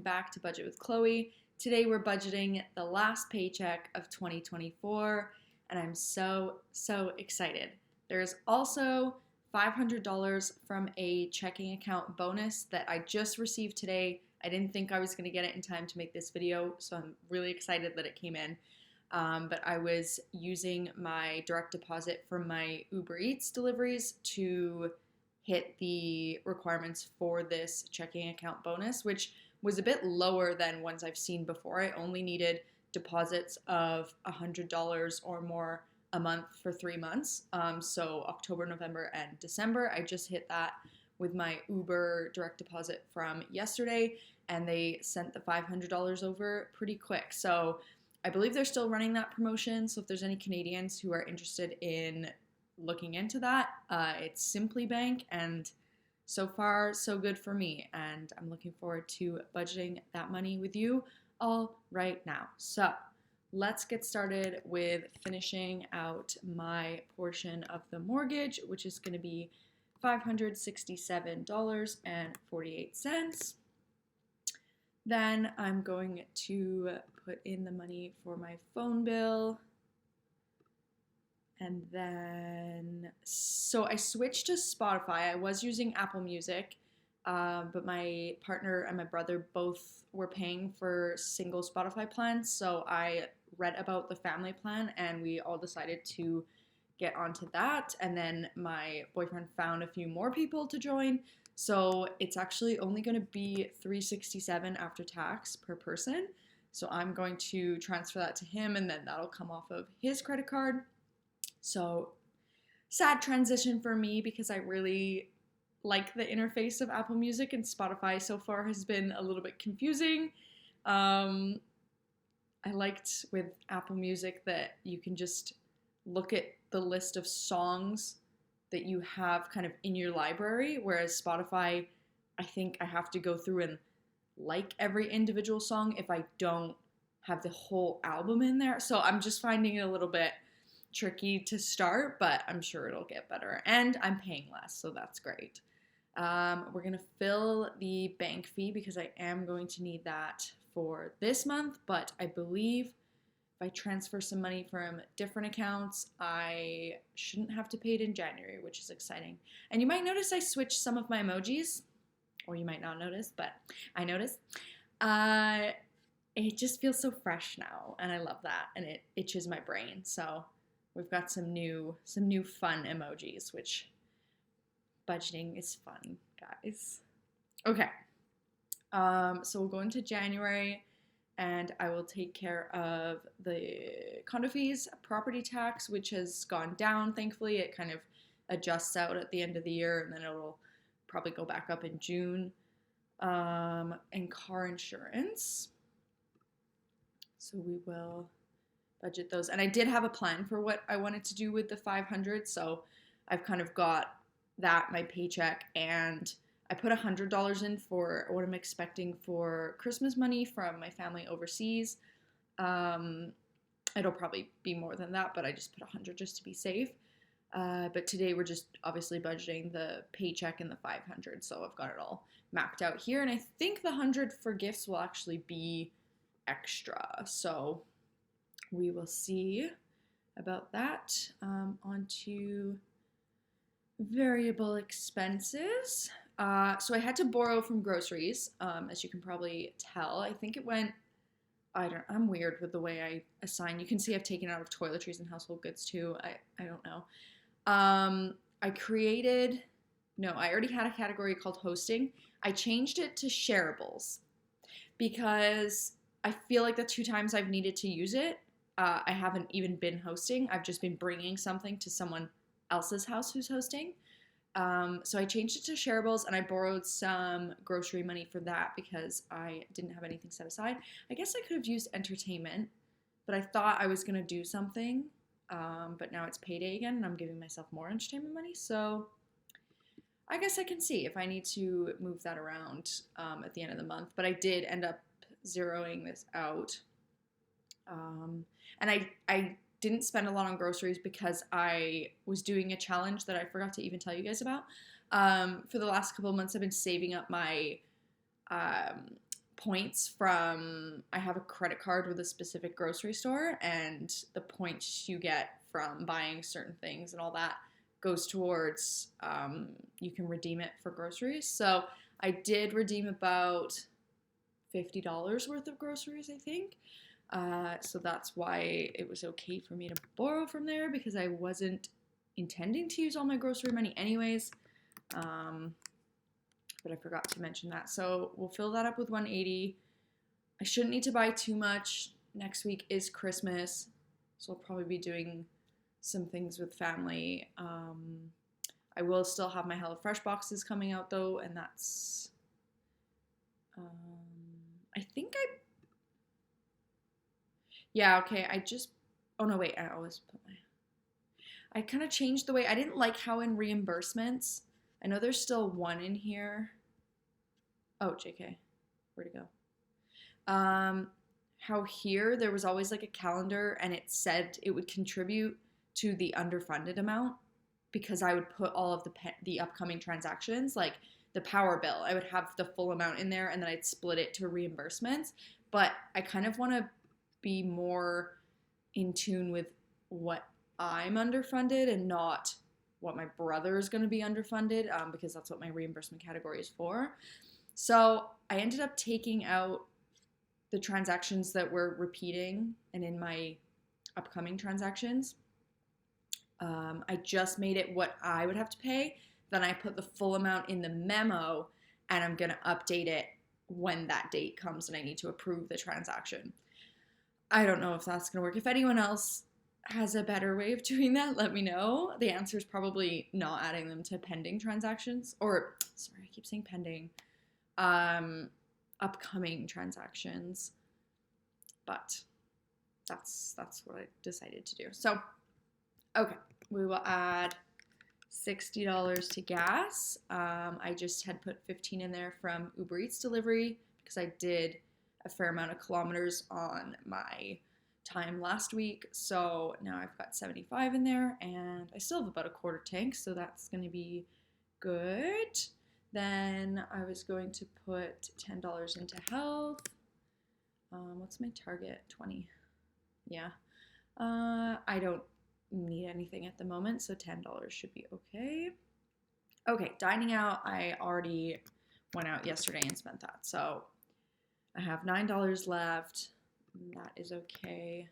welcome back to Budget with Chloe. Today we're budgeting the last paycheck of 2024 and I'm so excited. There's also $500 from a checking account bonus that I just received today. I didn't think I was going to get it in time to make this video, so I'm really excited that it came in. But I was using my direct deposit from my Uber Eats deliveries to hit the requirements for this checking account bonus, which was a bit lower than ones I've seen before. I only needed deposits of $100 or more a month for 3 months. So October, November, and December. I just hit that with my Uber direct deposit from yesterday, and they sent the $500 over pretty quick. So I believe they're still running that promotion. So if there's any Canadians who are interested in looking into that, it's Simplii Bank, and so far so good for me, and I'm looking forward to budgeting that money with you all right now. So let's get started with finishing out my portion of the mortgage, which is going to be $567.48. Then I'm going to put in the money for my phone bill. And then, so I switched to Spotify. I was using Apple Music, but my partner and my brother both were paying for single Spotify plans. So I read about the family plan and we all decided to get onto that. And then my boyfriend found a few more people to join. So it's actually only going to be $367 after tax per person. So I'm going to transfer that to him, and then that'll come off of his credit card. So sad transition for me because I really like the interface of Apple Music, and Spotify so far has been a little bit confusing. I liked with Apple Music that you can just look at the list of songs that you have kind of in your library, whereas Spotify, I think I have to go through and like every individual song if I don't have the whole album in there. So I'm just finding it a little bit tricky to start, but I'm sure it'll get better, and I'm paying less, so that's great. We're gonna fill the bank fee because I am going to need that for this month, but I believe if I transfer some money from different accounts, I shouldn't have to pay it in January, which is exciting. And you might notice I switched some of my emojis, or you might not notice, but I noticed. It just feels so fresh now, and I love that, and it itches my brain, so we've got some new fun emojis, which budgeting is fun, guys. Okay, so we'll go into January, and I will take care of the condo fees, property tax, which has gone down, thankfully. It kind of adjusts out at the end of the year, and then it'll probably go back up in June, and car insurance. So we will budget those. And I did have a plan for what I wanted to do with the 500, so I've kind of got that, my paycheck, and I put $100 in for what I'm expecting for Christmas money from my family overseas. It'll probably be more than that, but I just put 100 just to be safe. But today we're just obviously budgeting the paycheck and the 500, so I've got it all mapped out here, and I think the 100 for gifts will actually be extra, so we will see about that. On to variable expenses. So I had to borrow from groceries, as you can probably tell. I think it went, I'm weird with the way I assign. You can see I've taken out of toiletries and household goods too. I don't know. I already had a category called hosting. I changed it to shareables because I feel like the 2 times I've needed to use it, I haven't even been hosting. I've just been bringing something to someone else's house who's hosting. So I changed it to shareables, and I borrowed some grocery money for that because I didn't have anything set aside. I guess I could have used entertainment, but I thought I was going to do something. But now it's payday again, and I'm giving myself more entertainment money. So I guess I can see if I need to move that around at the end of the month. But I did end up zeroing this out. And I didn't spend a lot on groceries because I was doing a challenge that I forgot to even tell you guys about. For the last couple of months, I've been saving up my points from, I have a credit card with a specific grocery store, and the points you get from buying certain things and all that goes towards, you can redeem it for groceries. So I did redeem about $50 worth of groceries, I think. So that's why it was okay for me to borrow from there, because I wasn't intending to use all my grocery money anyways. But I forgot to mention that. So we'll fill that up with $180. I shouldn't need to buy too much. Next week is Christmas, so I'll probably be doing some things with family. I will still have my HelloFresh boxes coming out though, and that's, I think oh no, wait, I kind of changed the way, I didn't like how in reimbursements, I know there's still one in here. Oh, JK, where'd it go? How here there was always like a calendar and it said it would contribute to the underfunded amount, because I would put all of the upcoming transactions, like the power bill, I would have the full amount in there and then I'd split it to reimbursements. But I kind of want to be more in tune with what I'm underfunded and not what my brother is going to be underfunded, because that's what my reimbursement category is for. So I ended up taking out the transactions that were repeating and in my upcoming transactions. I just made it what I would have to pay. Then I put the full amount in the memo, and I'm going to update it when that date comes and I need to approve the transaction. I don't know if that's going to work. If anyone else has a better way of doing that, let me know. The answer is probably not adding them to pending transactions, or sorry, I keep saying pending, upcoming transactions, but that's what I decided to do. So, okay, we will add $60 to gas. I just had put 15 in there from Uber Eats delivery because I did a fair amount of kilometers on my time last week. So now I've got 75 in there, and I still have about a quarter tank, so that's going to be good. Then I was going to put $10 into health. What's my target? 20. Yeah. I don't need anything at the moment, so $10 should be okay. Okay, dining out. I already went out yesterday and spent that, so I have $9 left. That is okay.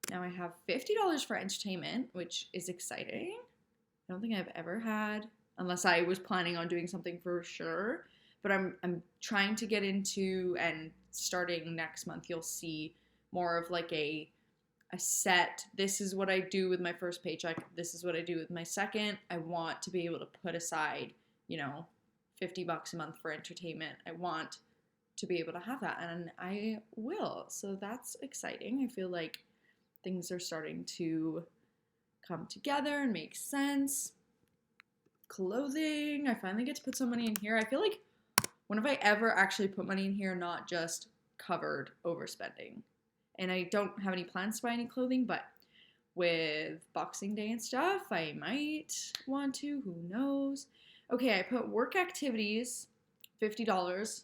Now I have $50 for entertainment, which is exciting. I don't think I've ever had, unless I was planning on doing something for sure. But I'm trying to get into, and starting next month, you'll see more of like a set, this is what I do with my first paycheck, this is what I do with my second. I want to be able to put aside, $50 a month for entertainment. I want to be able to have that, and I will. So that's exciting. I feel like things are starting to come together and make sense. Clothing, I finally get to put some money in here. I feel like, when have I ever actually put money in here, not just covered overspending? And I don't have any plans to buy any clothing, but with Boxing Day and stuff, I might want to, who knows. Okay, I put work activities, $50,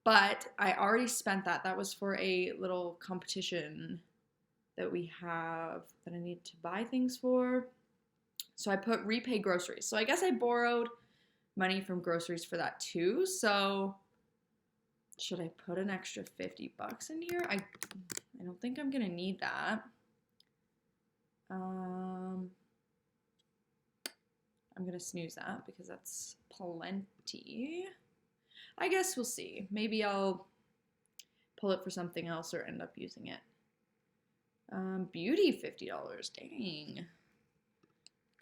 but I already spent that. That was for a little competition that we have that I need to buy things for. So I put repay groceries. So I guess I borrowed money from groceries for that too. So should I put an extra $50 in here? I don't think I'm gonna need that. I'm gonna snooze that because that's plenty. I guess we'll see. Maybe I'll pull it for something else or end up using it. Beauty, $50. Dang.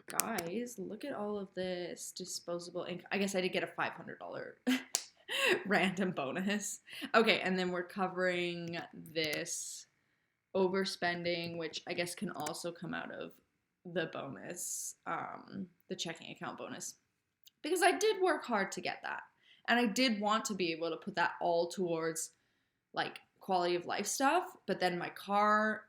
Guys, look at all of this disposable income. I guess I did get a $500 random bonus. Okay, and then we're covering this overspending, which I guess can also come out of the bonus, the checking account bonus, because I did work hard to get that. And I did want to be able to put that all towards like quality of life stuff, but then my car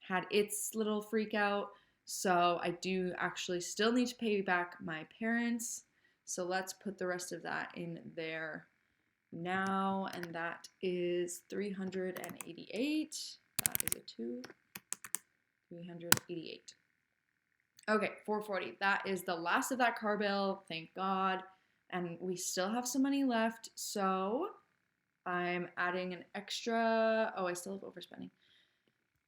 had its little freak out. So I do actually still need to pay back my parents. So let's put the rest of that in there. now, and that is 388. That is a 2. 388. Okay, 440. That is the last of that car bill, thank God. And we still have some money left, so I'm adding an extra. Oh, I still have overspending.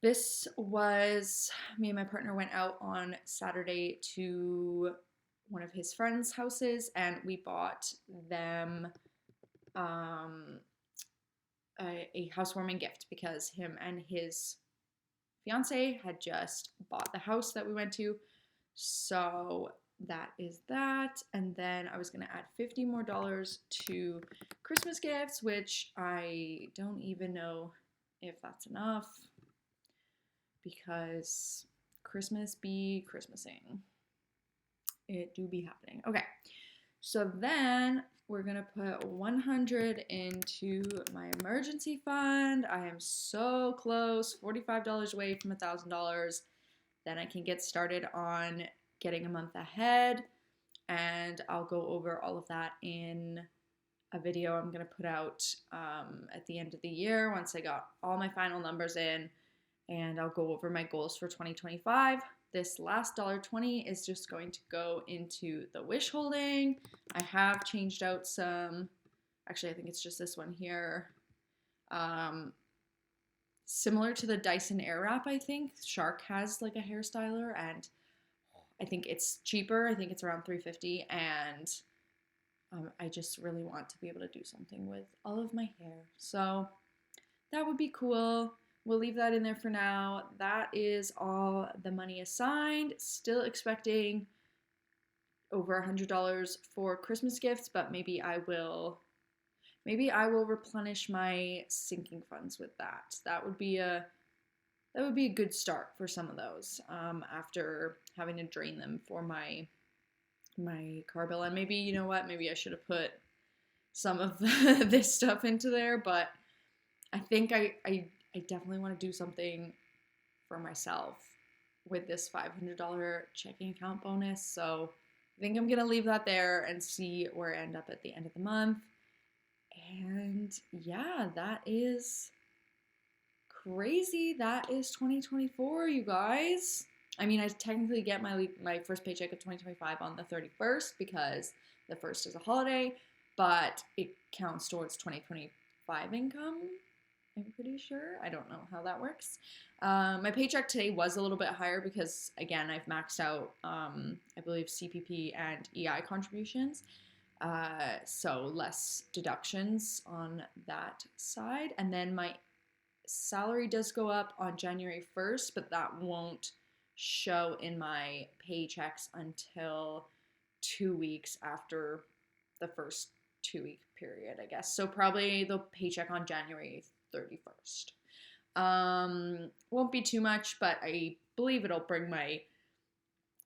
This was, me and my partner went out on Saturday to one of his friends' houses, and we bought them a housewarming gift because him and his fiance had just bought the house that we went to. So that is that. And then I was going to add $50 more to Christmas gifts, which I don't even know if that's enough because Christmas be Christmasing. It do be happening. Okay. So then we're going to put 100 into my emergency fund. I am so close, $45 away from $1,000. Then I can get started on getting a month ahead, and I'll go over all of that in a video I'm going to put out at the end of the year once I got all my final numbers in, and I'll go over my goals for 2025. This last $1.20 is just going to go into the wish holding. I have changed out some, actually I think it's just this one here. Similar to the Dyson Airwrap, I think. Shark has like a hairstyler, and I think it's cheaper. I think it's around $3.50, and I just really want to be able to do something with all of my hair. So that would be cool. We'll leave that in there for now. That is all the money assigned. Still expecting over $100 for Christmas gifts, but maybe I will replenish my sinking funds with that. That would be a good start for some of those after having to drain them for my car bill. And maybe, you know what, maybe I should have put some of this stuff into there, but I think I definitely want to do something for myself with this $500 checking account bonus. So I think I'm going to leave that there and see where I end up at the end of the month. And yeah, that is crazy. That is 2024, you guys. I mean, I technically get my first paycheck of 2025 on the 31st because the 1st is a holiday, but it counts towards 2025 income, I'm pretty sure. I don't know how that works. My paycheck today was a little bit higher because, again, I've maxed out, I believe, CPP and EI contributions. So less deductions on that side. And then my salary does go up on January 1st, but that won't show in my paychecks until 2 weeks after the first 2-week period, I guess. So probably the paycheck on January 31st. Won't be too much, but I believe it'll bring my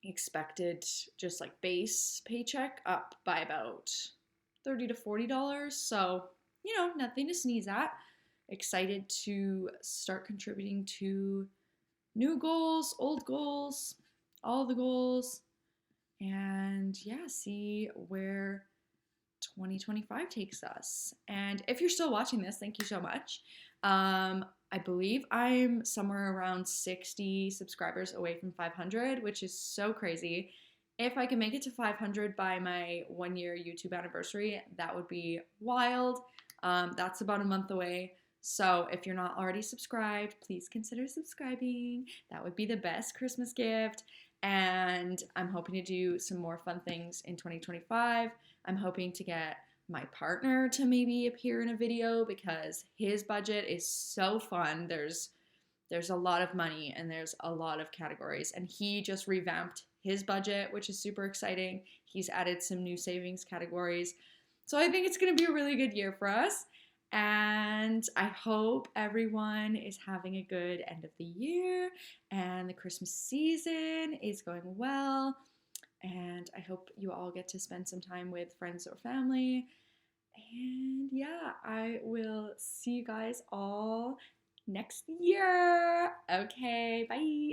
expected just like base paycheck up by about $30 to $40. So, you know, nothing to sneeze at. Excited to start contributing to new goals, old goals, all the goals, and yeah, see where 2025 takes us. And if you're still watching this, thank you so much. I believe I'm somewhere around 60 subscribers away from 500, which is so crazy. If I can make it to 500 by my 1-year YouTube anniversary, that would be wild. That's about a month away. So if you're not already subscribed, please consider subscribing. That would be the best Christmas gift. And I'm hoping to do some more fun things in 2025. I'm hoping to get my partner to maybe appear in a video because his budget is so fun. There's a lot of money and there's a lot of categories. And he just revamped his budget, which is super exciting. He's added some new savings categories. So I think it's going to be a really good year for us. And I hope everyone is having a good end of the year and the Christmas season is going well. And I hope you all get to spend some time with friends or family. And yeah, I will see you guys all next year. Okay, bye.